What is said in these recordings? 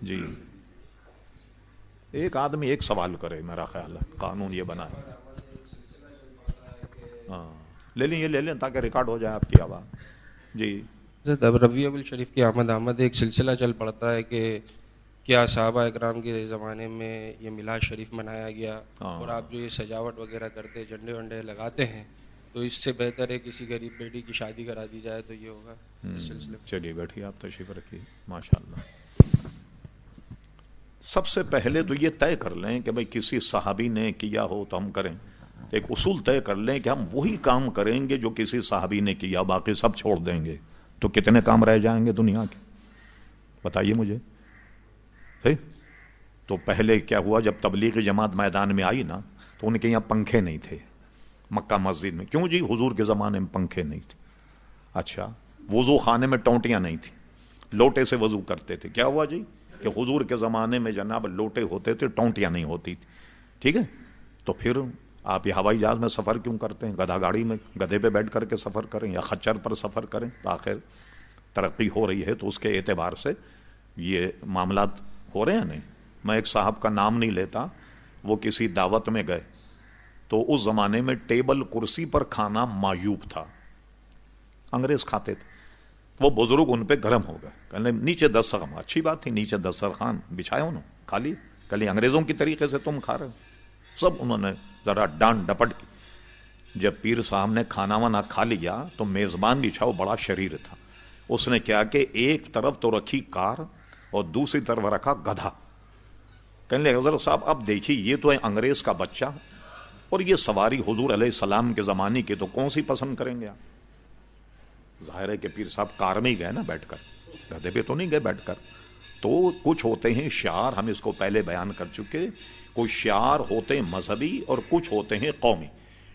جی ایک آدمی ایک سوال کرے، میرا خیال ہے قانون یہ بنا ہے. ہاں لے لیں، یہ لے لیں تاکہ ریکارڈ ہو جائے آپ کی آواز. جی اب ربیع الاول شریف کی آمد ایک سلسلہ چل پڑتا ہے کہ کیا صحابہ اکرام کے زمانے میں یہ میلاد شریف منایا گیا، اور آپ جو یہ سجاوٹ وغیرہ کرتے، جھنڈے ونڈے لگاتے ہیں، تو اس سے بہتر ہے کسی غریب بیٹی کی شادی کرا دی جائے تو یہ ہوگا اس سلسلے میں. چلیے بیٹھیے، آپ تشریف رکھیے. ماشاء اللہ. سب سے پہلے تو یہ طے کر لیں کہ بھئی کسی صحابی نے کیا ہو تو ہم کریں. ایک اصول طے کر لیں کہ ہم وہی کام کریں گے جو کسی صحابی نے کیا، باقی سب چھوڑ دیں گے. تو کتنے کام رہ جائیں گے دنیا کے؟ بتائیے مجھے. تو پہلے کیا ہوا، جب تبلیغی جماعت میدان میں آئی نا تو ان کے یہاں پنکھے نہیں تھے مکہ مسجد میں. کیوں جی؟ حضور کے زمانے میں پنکھے نہیں تھے. اچھا، وضو خانے میں ٹونٹیاں نہیں تھیں، لوٹے سے وضو کرتے تھے. کیا ہوا جی کہ حضور کے زمانے میں جناب لوٹے ہوتے تھے، ٹونٹیاں نہیں ہوتی تھی. ٹھیک ہے، تو پھر آپ یہ ہوائی جہاز میں سفر کیوں کرتے ہیں؟ گدھا گاڑی میں گدھے پہ بیٹھ کر کے سفر کریں یا خچر پر سفر کریں. آخر ترقی ہو رہی ہے تو اس کے اعتبار سے یہ معاملات ہو رہے ہیں. نہیں، میں ایک صاحب کا نام نہیں لیتا، وہ کسی دعوت میں گئے تو اس زمانے میں ٹیبل کرسی پر کھانا معیوب تھا، انگریز کھاتے تھے. وہ بزرگ ان پہ گرم ہو گئے، کہنے نیچے دسترخوان. اچھی بات تھی، نیچے دسترخوان بچھایا انہوں، کھا لی. کل انگریزوں کی طریقے سے تم کھا رہے ہو. سب انہوں نے ذرا ڈانٹ ڈپٹ کی. جب پیر صاحب نے کھانا وانا کھا لیا تو میزبان بچھاؤ بڑا شریر تھا، اس نے کیا کہ ایک طرف تو رکھی کار اور دوسری طرف رکھا گدھا. کہنے لگے حضرت صاحب اب دیکھیے یہ تو ہے انگریز کا بچہ اور یہ سواری حضور علیہ السلام کے زمانے کی، تو کون سی پسند کریں گے آپ؟ ظاہر ہے کہ پیر صاحب کار میں ہی گئے نا بیٹھ کر، گدھے پہ تو نہیں گئے بیٹھ کر. تو کچھ ہوتے ہیں شعار، ہم اس کو پہلے بیان کر چکے. کچھ شعار ہوتے ہیں مذہبی اور کچھ ہوتے ہیں قومی.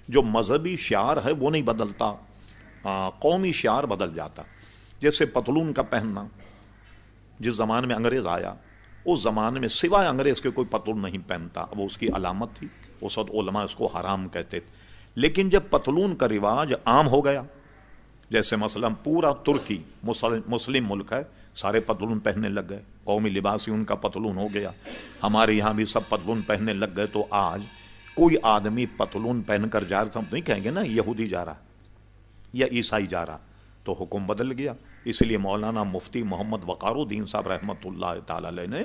جو مذہبی شعار ہے وہ نہیں بدلتا، قومی شعار بدل جاتا. جیسے پتلون کا پہننا، جس زمانے میں انگریز آیا اس زمانے میں سوائے انگریز کے کوئی پتلون نہیں پہنتا، وہ اس کی علامت تھی. اس وقت علماء اس کو حرام کہتے تھے. لیکن جب پتلون کا رواج عام ہو گیا، جیسے مثلا پورا ترکی مسلم ملک ہے، سارے پتلون پہننے لگ گئے، قومی لباس ہی ان کا پتلون ہو گیا. ہمارے یہاں بھی سب پتلون پہننے لگ گئے. تو آج کوئی آدمی پتلون پہن کر جا رہا، ہم نہیں کہیں گے نا یہودی جا رہا یا عیسائی جا رہا. تو حکم بدل گیا. اس لیے مولانا مفتی محمد وقار الدین صاحب رحمۃ اللہ تعالی علیہ نے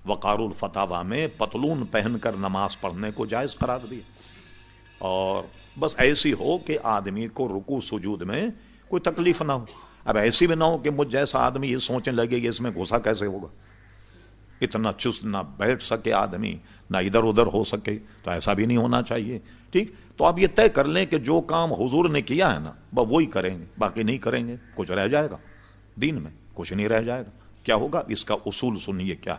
وقار الفتاوی میں پتلون پہن کر نماز پڑھنے کو جائز قرار دیا. اور بس ایسی ہو کہ آدمی کو رکوع سجود میں کوئی تکلیف نہ ہو. اب ایسی بھی نہ ہو کہ مجھ جیسا آدمی یہ سوچنے لگے کہ اس میں گھسا کیسے ہوگا، اتنا چست نہ بیٹھ سکے آدمی، نہ ادھر ادھر ہو سکے. تو ایسا بھی نہیں ہونا چاہیے. ٹھیک، تو آپ یہ طے کر لیں کہ جو کام حضور نے کیا ہے نا وہی کریں گے، باقی نہیں کریں گے. کچھ رہ جائے گا دین میں، کچھ نہیں رہ جائے گا. کیا ہوگا اس کا اصول سنیے. کیا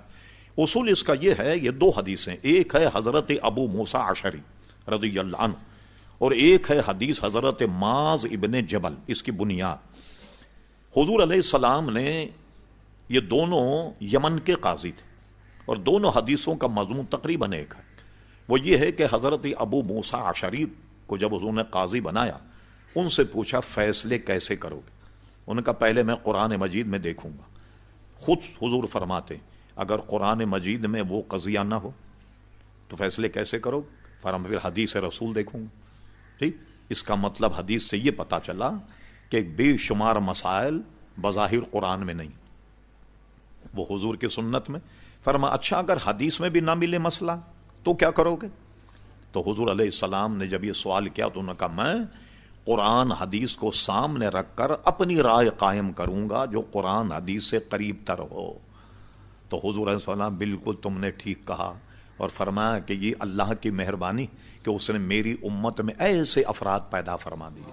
اصول اس کا؟ یہ ہے، یہ دو حدیثیں، ایک ہے حضرت ابو موسیٰ اشعری رضی اللہ عنہ اور ایک ہے حدیث حضرت معاذ ابن جبل. اس کی بنیاد حضور علیہ السلام نے، یہ دونوں یمن کے قاضی تھے اور دونوں حدیثوں کا مضمون تقریباً ایک ہے. وہ یہ ہے کہ حضرت ابو موسیٰ اشعری کو جب حضور نے قاضی بنایا، ان سے پوچھا فیصلے کیسے کرو گے؟ ان کا پہلے میں قرآن مجید میں دیکھوں گا. خود حضور فرماتے اگر قرآن مجید میں وہ قضیہ نہ ہو تو فیصلے کیسے کرو؟ فرمایا پھر حدیث رسول دیکھوں گا. ٹھیک، اس کا مطلب حدیث سے یہ پتا چلا کہ بے شمار مسائل بظاہر قرآن میں نہیں، وہ حضور کی سنت میں. فرمایا اچھا اگر حدیث میں بھی نہ ملے مسئلہ تو کیا کرو گے؟ تو حضور علیہ السلام نے جب یہ سوال کیا تو انہوں نے کہا میں قرآن حدیث کو سامنے رکھ کر اپنی رائے قائم کروں گا جو قرآن حدیث سے قریب تر ہو. تو حضور علیہ السلام بالکل تم نے ٹھیک کہا، اور فرمایا کہ یہ اللہ کی مہربانی کہ اس نے میری امت میں ایسے افراد پیدا فرما دیے.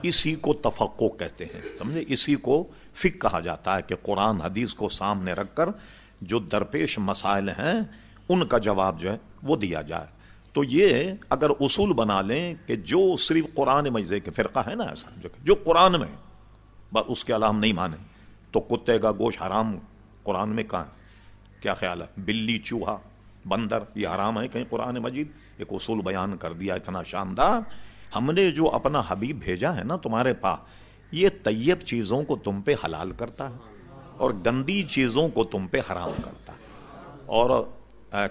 اسی کو تفقہ کہتے ہیں، سمجھے؟ اسی کو فقہ کہا جاتا ہے کہ قرآن حدیث کو سامنے رکھ کر جو درپیش مسائل ہیں ان کا جواب جو ہے وہ دیا جائے. تو یہ اگر اصول بنا لیں کہ جو صرف قرآن مجید کے فرقہ ہے نا ایسا جو قرآن میں بس اس کے علاوہ ہم نہیں مانیں، تو کتے کا گوشت حرام قرآن میں کہاں ہے؟ کیا خیال ہے؟ بلی، چوہا، بندر یہ حرام ہے کہیں قرآن مجید؟ ایک اصول بیان کر دیا اتنا شاندار. ہم نے جو اپنا حبیب بھیجا ہے نا تمہارے پاس، یہ طیب چیزوں کو تم پہ حلال کرتا ہے. اور گندی چیزوں کو تم پہ حرام کرتا ہے. اور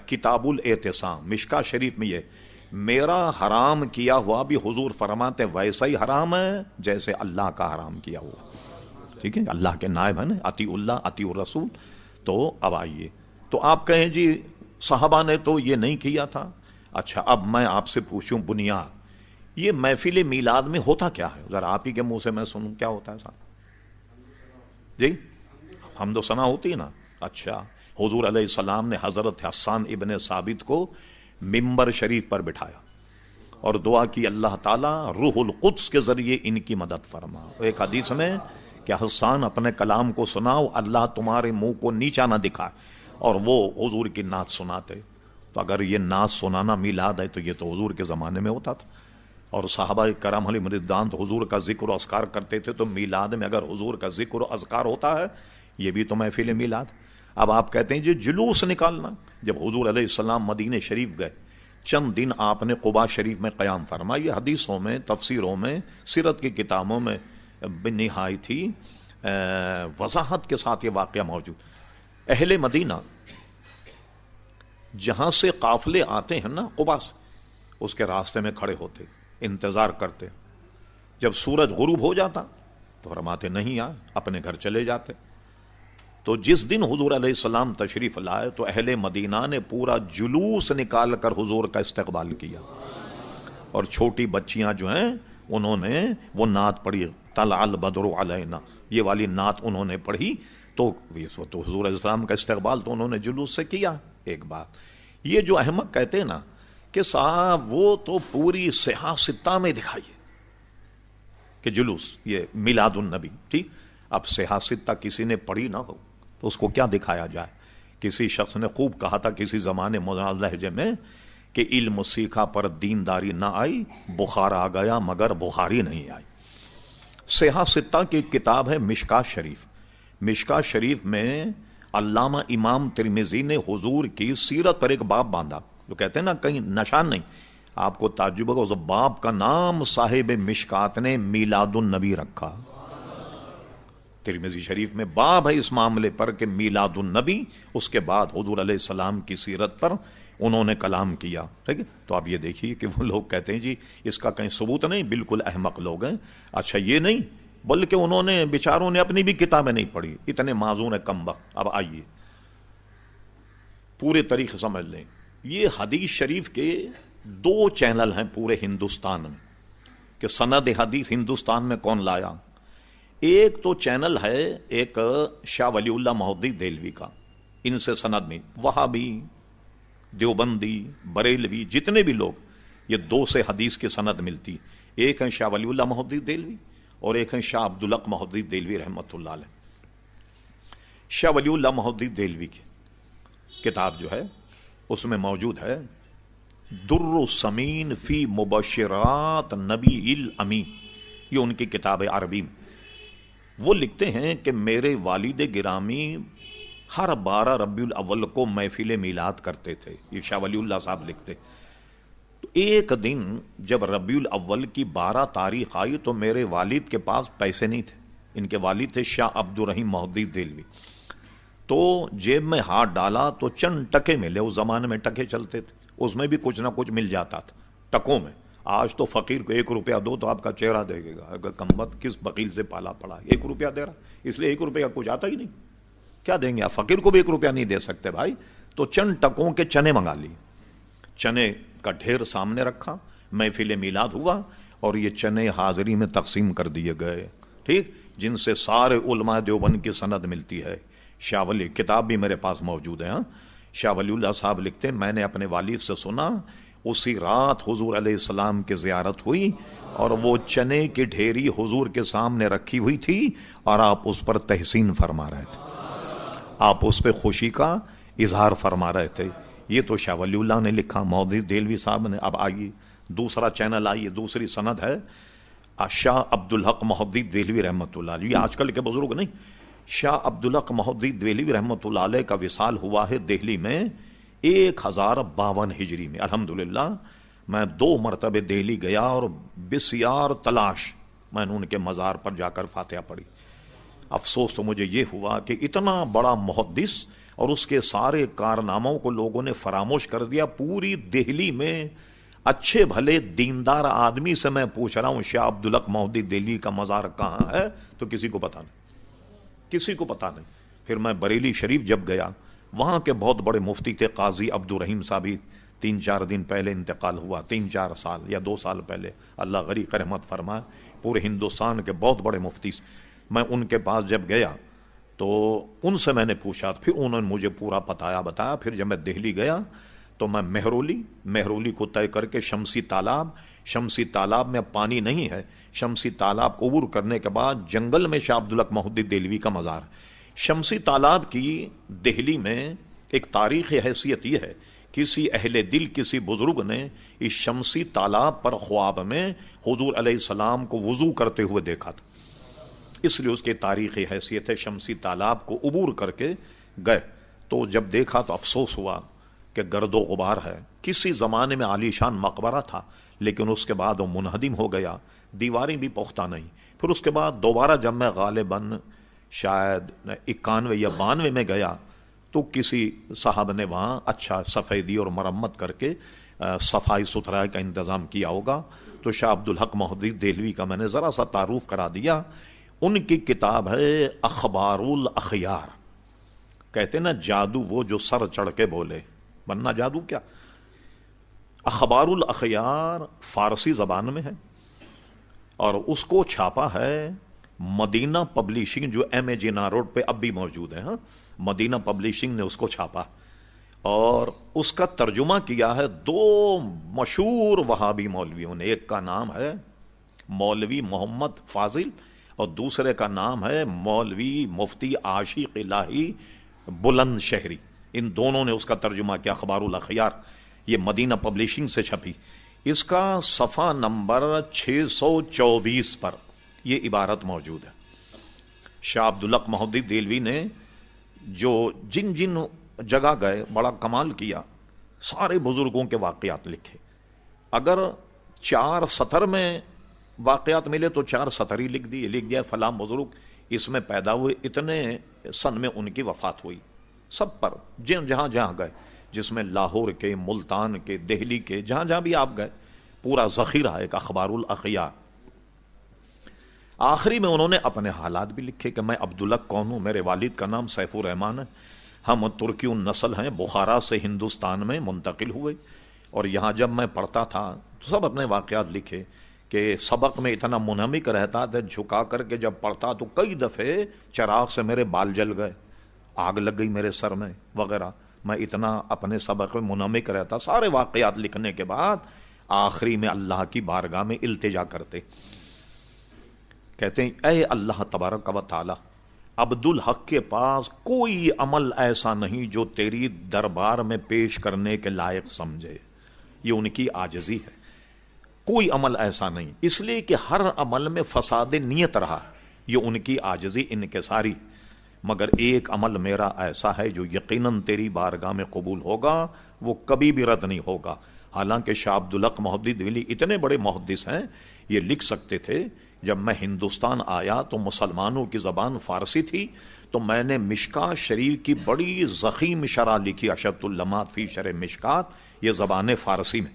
کتاب الاعتصام مشکا شریف میں یہ میرا حرام کیا ہوا بھی حضور فرماتے ویسا ہی حرام ہے جیسے اللہ کا حرام کیا ہوا. ٹھیک ہے, اللہ کے نائب ہیں نا, اطیع اللہ اطیع الرسول. تو اب آئیے, تو آپ کہیں جی صحابہ نے تو یہ نہیں کیا تھا. اچھا, اب میں آپ سے پوچھوں بنیاد, یہ محفل میلاد میں ہوتا کیا ہے؟ ذرا آپ ہی کے منہ سے میں سنوں, کیا ہوتا ہے صاحب جی؟ حمد و ثنا ہوتی ہے نا. اچھا, حضور علیہ السلام نے حضرت حسان ابن ثابت کو ممبر شریف پر بٹھایا اور دعا کی اللہ تعالیٰ روح القدس کے ذریعے ان کی مدد فرما. ایک حدیث میں کہ حسان اپنے کلام کو سناؤ, اللہ تمہارے منہ کو نیچا نہ دکھائے, اور وہ حضور کی نعت سناتے. تو اگر یہ نعت سنانا میلاد ہے تو یہ تو حضور کے زمانے میں ہوتا تھا. اور صحابہ کرام علیہم رضوان تو حضور کا ذکر و اذکار کرتے تھے, تو میلاد میں اگر حضور کا ذکر و اذکار ہوتا ہے یہ بھی تو محفل میلاد. اب آپ کہتے ہیں جی جلوس نکالنا. جب حضور علیہ السلام مدینہ شریف گئے, چند دن آپ نے قباء شریف میں قیام فرمایا. یہ حدیثوں میں, تفسیروں میں, سیرت کی کتابوں میں نہایت ہی وضاحت کے ساتھ یہ واقعہ موجود. اہل مدینہ جہاں سے قافلے آتے ہیں نا قباء سے, اس کے راستے میں کھڑے ہوتے, انتظار کرتے. جب سورج غروب ہو جاتا تو فرماتے نہیں آئے, اپنے گھر چلے جاتے. تو جس دن حضور علیہ السلام تشریف لائے تو اہل مدینہ نے پورا جلوس نکال کر حضور کا استقبال کیا, اور چھوٹی بچیاں جو ہیں انہوں نے وہ نعت پڑھی, طلع البدر علینا, یہ والی نعت انہوں نے پڑھی. تو حضور علیہ السلام کا استقبال تو انہوں نے جلوس سے کیا. ایک بات یہ جو احمق کہتے ہیں نا کہ صاحب وہ تو پوری صحاح ستہ میں دکھائیے کہ جلوس یہ میلاد النبی. ٹھیک, اب صحاح ستہ کسی نے پڑھی نہ ہو تو اس کو کیا دکھایا جائے؟ کسی شخص نے خوب کہا تھا کسی زمانے مولانا لہجے میں کہ علم سیکھا پر دینداری نہ آئی, بخار آ گیا مگر بخاری نہیں آئی. صحاح ستہ کی کتاب ہے مشکا شریف. مشکا شریف میں علامہ امام ترمذی نے حضور کی سیرت پر ایک باب باندھا, جو کہتے ہیں نا کہیں نشان نہیں. آپ کو تعجب ہوگا, اس باب کا نام صاحب مشکات نے میلاد النبی رکھا. ترمذی شریف میں باب ہے اس معاملے پر کہ میلاد النبی, اس کے بعد حضور علیہ السلام کی سیرت پر انہوں نے کلام کیا. ٹھیک ہے, تو آپ یہ دیکھیے کہ وہ لوگ کہتے ہیں جی اس کا کہیں ثبوت نہیں, بالکل احمق لوگ ہیں. اچھا, یہ نہیں بلکہ انہوں نے بیچاروں نے اپنی بھی کتابیں نہیں پڑھی, اتنے معذور ہیں کم وقت. اب آئیے پورے طریقے سمجھ لیں. یہ حدیث شریف کے 2 چینل ہیں پورے ہندوستان میں کہ سند حدیث ہندوستان میں کون لایا. ایک تو چینل ہے ایک شاہ ولی اللہ محدث دہلوی کا, ان سے سند میں وہابی, دیوبندی, بریلوی, جتنے بھی لوگ, یہ 2 سے حدیث کی سند ملتی. ایک ہے شاہ ولی اللہ محدث دہلوی اور ایک ہے شاہ عبدالحق محدث دہلوی رحمۃ اللہ علیہ. شاہ ولی اللہ محدث دہلوی کی کتاب جو ہے اس میں موجود ہے در السمین فی مبشرات نبی الامین, یہ ان کی کتاب ہے عربی میں. وہ لکھتے ہیں کہ میرے والد گرامی ہر 12 ربیع الاول کو محفل میلاد کرتے تھے. یہ شاہ ولی اللہ صاحب لکھتے. تو ایک دن جب ربیع الاول کی 12 تاریخ آئی تو میرے والد کے پاس پیسے نہیں تھے. ان کے والد تھے شاہ عبد الرحیم محدث دہلوی. تو جیب میں ہاتھ ڈالا تو چند ٹکے ملے. اس زمانے میں ٹکے چلتے تھے, اس میں بھی کچھ نہ کچھ مل جاتا تھا ٹکوں میں. آج تو فقیر کو 1 روپیہ دو تو آپ کا چہرہ دیکھے گا, اگر کمبخت کس وکیل سے پالا پڑا, 1 روپیہ دے رہا, اس لیے 1 روپیہ کچھ آتا ہی نہیں. کیا دیں گے آپ؟ فقیر کو بھی 1 روپیہ نہیں دے سکتے بھائی. تو چند ٹکوں کے چنے منگا لیے, چنے کا ڈھیر سامنے رکھا, محفل میلاد ہوا اور یہ چنے حاضری میں تقسیم کر دیے گئے. ٹھیک, جن سے سارے علماء دیوبند کی سند ملتی ہے. شاہ ولی کتاب بھی میرے پاس موجود ہے. شاہ ولی اللہ صاحب لکھتے ہیں میں نے اپنے والد سے سنا اسی رات حضور علیہ السلام کی زیارت ہوئی اور وہ چنے کی ڈھیری حضور کے سامنے رکھی ہوئی تھی اور آپ اس پر تحسین فرما رہے تھے, آپ اس پہ خوشی کا اظہار فرما رہے تھے. یہ تو شاہ ولی اللہ نے لکھا, محدث دہلوی صاحب نے. اب آئیے دوسرا چینل, آئیے دوسری سند ہے شاہ عبدالحق محدث دہلوی رحمۃ اللہ علیہ. یہ آج کل کے بزرگ نہیں, شاہ عبدالحق محدث دہلوی رحمۃ اللہ علیہ کا وصال ہوا ہے دہلی میں 1052 ہجری میں. الحمدللہ میں 2 مرتبہ دہلی گیا اور بسیار تلاش میں نے ان کے مزار پر جا کر فاتحہ پڑھی. افسوس تو مجھے یہ ہوا کہ اتنا بڑا محدث اور اس کے سارے کارناموں کو لوگوں نے فراموش کر دیا. پوری دہلی میں اچھے بھلے دیندار آدمی سے میں پوچھ رہا ہوں شاہ عبدالحق مہدی دہلوی کا مزار کہاں ہے تو کسی کو پتا نہیں، کسی کو پتا نہیں. پھر میں بریلی شریف جب گیا، وہاں کے بہت بڑے مفتی تھے قاضی عبدالرحیم صاحب، 3-4 دن پہلے انتقال ہوا، 3-4 سال یا 2 سال پہلے، اللہ غریق رحمت فرمائے. پورے ہندوستان کے بہت بڑے مفتی، میں ان کے پاس جب گیا تو ان سے میں نے پوچھا، پھر انہوں نے مجھے پورا بتایا. پھر جب میں دہلی گیا تو میں مہرولی کو طے کر کے شمسی تالاب میں اب پانی نہیں ہے، شمسی تالاب کو عبور کرنے کے بعد جنگل میں شاہ عبدالحق مہدی دہلوی کا مزار. شمسی تالاب کی دہلی میں ایک تاریخی حیثیت یہ ہے، کسی اہل دل، کسی بزرگ نے اس شمسی تالاب پر خواب میں حضور علیہ السلام کو وضو کرتے ہوئے دیکھا تھا، اس لیے اس کی تاریخی حیثیت ہے. شمسی تالاب کو عبور کر کے گئے تو جب دیکھا تو افسوس ہوا کہ گرد و غبار ہے. کسی زمانے میں عالی شان مقبرہ تھا لیکن اس کے بعد وہ منہدم ہو گیا، دیواریں بھی پختہ نہیں. پھر اس کے بعد دوبارہ جب میں غالباً شاید 91 یا 92 میں گیا تو کسی صاحب نے وہاں اچھا سفیدی اور مرمت کر کے صفائی ستھرائی کا انتظام کیا ہوگا. تو شاہ عبدالحق مہدی دہلوی کا میں نے ذرا سا تعارف کرا دیا. ان کی کتاب ہے اخبار الاخیار. کہتے نا جادو وہ جو سر چڑھ کے بولے، ورنہ جادو کیا. اخبار الاخیار فارسی زبان میں ہے اور اس کو چھاپا ہے مدینہ پبلشنگ، جو ایم اے جناح روڈ پہ اب بھی موجود ہے. مدینہ پبلشنگ نے اس کو چھاپا اور اس کا ترجمہ کیا ہے 2 مشہور وہابی مولویوں نے. ایک کا نام ہے مولوی محمد فاضل اور دوسرے کا نام ہے مولوی مفتی عاشق الہی بلند شہری. ان دونوں نے اس کا ترجمہ کیا اخبار الاخیار. یہ مدینہ پبلشنگ سے چھپی. اس کا صفحہ نمبر 624 پر یہ عبارت موجود ہے. شاہ عبدالحق مہدی دہلوی نے جو جن جگہ گئے بڑا کمال کیا، سارے بزرگوں کے واقعات لکھے. اگر 4 سطر میں واقعات ملے تو 4 سطر ہی لکھ دیا فلاں بزرگ اس میں پیدا ہوئے، اتنے سن میں ان کی وفات ہوئی. سب پر جہاں گئے، جس میں لاہور کے، ملتان کے، دہلی کے، جہاں بھی آپ گئے، پورا ذخیرہ ایک اخبار الاخیار. آخری میں انہوں نے اپنے حالات بھی لکھے کہ میں عبدالحق کون ہوں، میرے والد کا نام سیف الرحمان ہے، ہم ترکی النسل ہیں، بخارا سے ہندوستان میں منتقل ہوئے اور یہاں جب میں پڑھتا تھا تو سب اپنے واقعات لکھے کہ سبق میں اتنا منہمک رہتا تھا، جھکا کر کے جب پڑھتا تو کئی دفعے چراغ سے میرے بال جل گئے، آگ لگ گئی میرے سر میں وغیرہ. میں اتنا اپنے سبق میں منہمک رہتا. سارے واقعات لکھنے کے بعد آخری میں اللہ کی بارگاہ میں التجا کرتے، کہتے ہیں اے اللہ تبارک و تعالی، عبدالحق کے پاس کوئی عمل ایسا نہیں جو تیری دربار میں پیش کرنے کے لائق سمجھے. یہ ان کی عاجزی ہے. کوئی عمل ایسا نہیں، اس لیے کہ ہر عمل میں فساد نیت رہا. یہ ان کی عاجزی انکساری. مگر ایک عمل میرا ایسا ہے جو یقیناً تیری بارگاہ میں قبول ہوگا، وہ کبھی بھی رد نہیں ہوگا. حالانکہ شاہ عبدالحق مہدی دہلوی اتنے بڑے محدث ہیں، یہ لکھ سکتے تھے. جب میں ہندوستان آیا تو مسلمانوں کی زبان فارسی تھی، تو میں نے مشکات شریف کی بڑی ضخیم شرح لکھی، اشرۃ اللمات فی شرح مشکات، یہ زبان فارسی میں.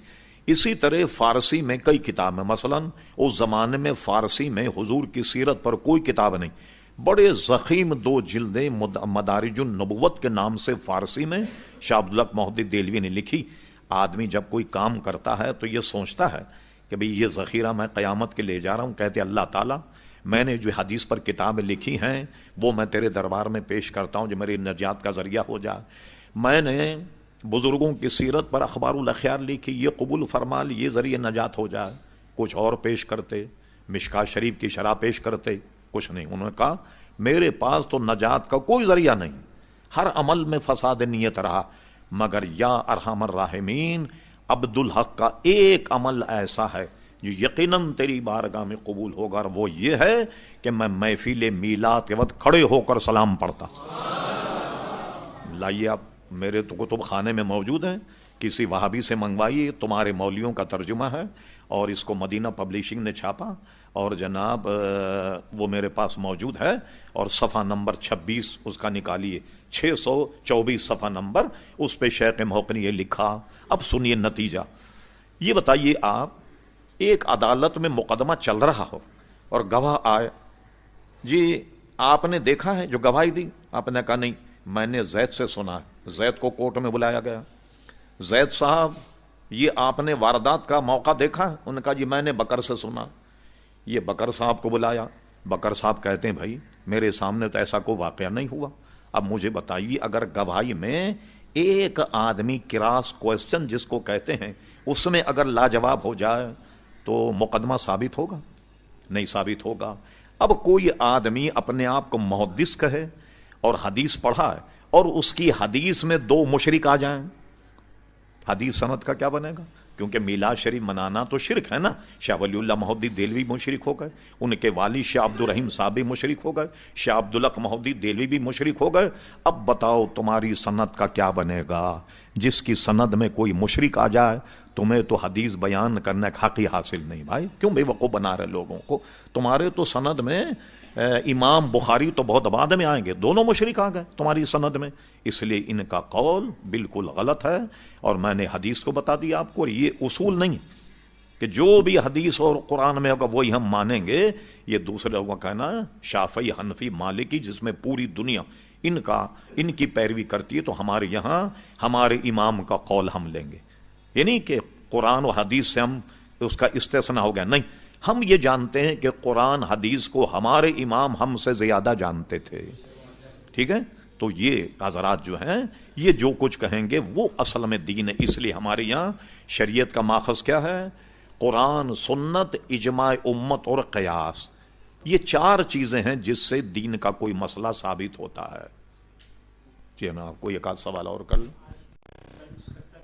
اسی طرح فارسی میں کئی کتابیں، مثلا اس زمانے میں فارسی میں حضور کی سیرت پر کوئی کتاب نہیں، بڑے ضخیم 2 جلدیں مدارج النبوت کے نام سے فارسی میں شاہ عبدالحق مہدی دہلوی نے لکھی. آدمی جب کوئی کام کرتا ہے تو یہ سوچتا ہے کہ بھئی یہ ذخیرہ میں قیامت کے لے جا رہا ہوں. کہتے اللہ تعالیٰ میں نے جو حدیث پر کتابیں لکھی ہیں وہ میں تیرے دربار میں پیش کرتا ہوں جو میری نجات کا ذریعہ ہو جائے. میں نے بزرگوں کی سیرت پر اخبار الاخیار لکھی، یہ قبول فرما لی، یہ ذریعہ نجات ہو جائے. کچھ اور پیش کرتے، مشکات شریف کی شرح پیش کرتے، کچھ نہیں. انہوں نے کہا میرے پاس تو نجات کا کوئی ذریعہ نہیں، ہر عمل میں فساد نیت رہا. مگر یا ارحم الراحمین، عبدالحق کا ایک عمل ایسا ہے جو یقیناً تیری بارگاہ میں قبول ہوگا، اور وہ یہ ہے کہ میں محفل میلاد کے وقت کھڑے ہو کر سلام پڑھتا. لائیے آپ میرے تو کتب خانے میں موجود ہیں، کسی وہابی سے منگوائیے، تمہارے مولویوں کا ترجمہ ہے، اور اس کو مدینہ پبلشنگ نے چھاپا، اور جناب وہ میرے پاس موجود ہے، اور صفحہ نمبر 26 اس کا نکالیے، 624 صفحہ نمبر، اس پہ شیخ محق نے یہ لکھا۔ اب سنیے نتیجہ، یہ بتائیے آپ، ایک عدالت میں مقدمہ چل رہا ہو اور گواہ آئے، جی آپ نے دیکھا ہے جو گواہی دی؟ آپ نے کہا نہیں، میں نے زید سے سنا ہے۔ زید کو کورٹ میں بلایا گیا، زید صاحب یہ آپ نے واردات کا موقع دیکھا ہے؟ انہوں نے کہا جی میں نے بکر سے سنا۔ یہ بکر صاحب کو بلایا، بکر صاحب کہتے ہیں بھائی میرے سامنے تو ایسا کوئی واقعہ نہیں ہوا، اب مجھے بتائیے اگر گواہی میں ایک آدمی کراس کوسچن جس کو کہتے ہیں اس میں اگر لاجواب ہو جائے تو مقدمہ ثابت ہوگا؟ نہیں ثابت ہوگا۔ اب کوئی آدمی اپنے آپ کو محدث کہے اور حدیث پڑھا ہے، اور اس کی حدیث میں دو مشرک آ جائیں، حدیث سند کا کیا بنے گا؟ کیونکہ میلاد شریف منانا تو شرک ہے نا۔ شاہ ولی اللہ مہدی دہلوی مشرک ہو گئے، ان کے والد شاہ عبد الرحیم صاحب بھی مشرک ہو گئے، شاہ عبدالحق مہدی دہلوی بھی مشرک ہو گئے۔ اب بتاؤ تمہاری سند کا کیا بنے گا؟ جس کی سند میں کوئی مشرک آ جائے تمہیں تو حدیث بیان کرنے کا حق ہی حاصل نہیں۔ بھائی کیوں بے وقوف بنا رہے لوگوں کو؟ تمہارے تو سند میں امام بخاری تو بہت بعد میں آئیں گے، دونوں مشرک آ گئے تمہاری سند میں، اس لیے ان کا قول بالکل غلط ہے۔ اور میں نے حدیث کو بتا دیا آپ کو، یہ اصول نہیں کہ جو بھی حدیث اور قرآن میں ہوگا وہی ہم مانیں گے۔ یہ دوسرے لوگوں کا کہنا شافعی، حنفی، مالکی جس میں پوری دنیا ان کی پیروی کرتی ہے، تو ہمارے یہاں ہمارے امام کا قول ہم لیں گے، یعنی کہ قرآن و حدیث سے ہم اس کا استثناء ہو گیا نہیں۔ ہم یہ جانتے ہیں کہ قرآن حدیث کو ہمارے امام ہم سے زیادہ جانتے تھے، ٹھیک ہے؟ تو یہ حضرات جو ہیں یہ جو کچھ کہیں گے وہ اصل میں دین ہے۔ اس لیے ہمارے یہاں شریعت کا ماخذ کیا ہے؟ قرآن، سنت، اجماع امت اور قیاس، یہ چار چیزیں ہیں جس سے دین کا کوئی مسئلہ ثابت ہوتا ہے۔ جی نا، کوئی ایک آدھ سوال اور کر لیں۔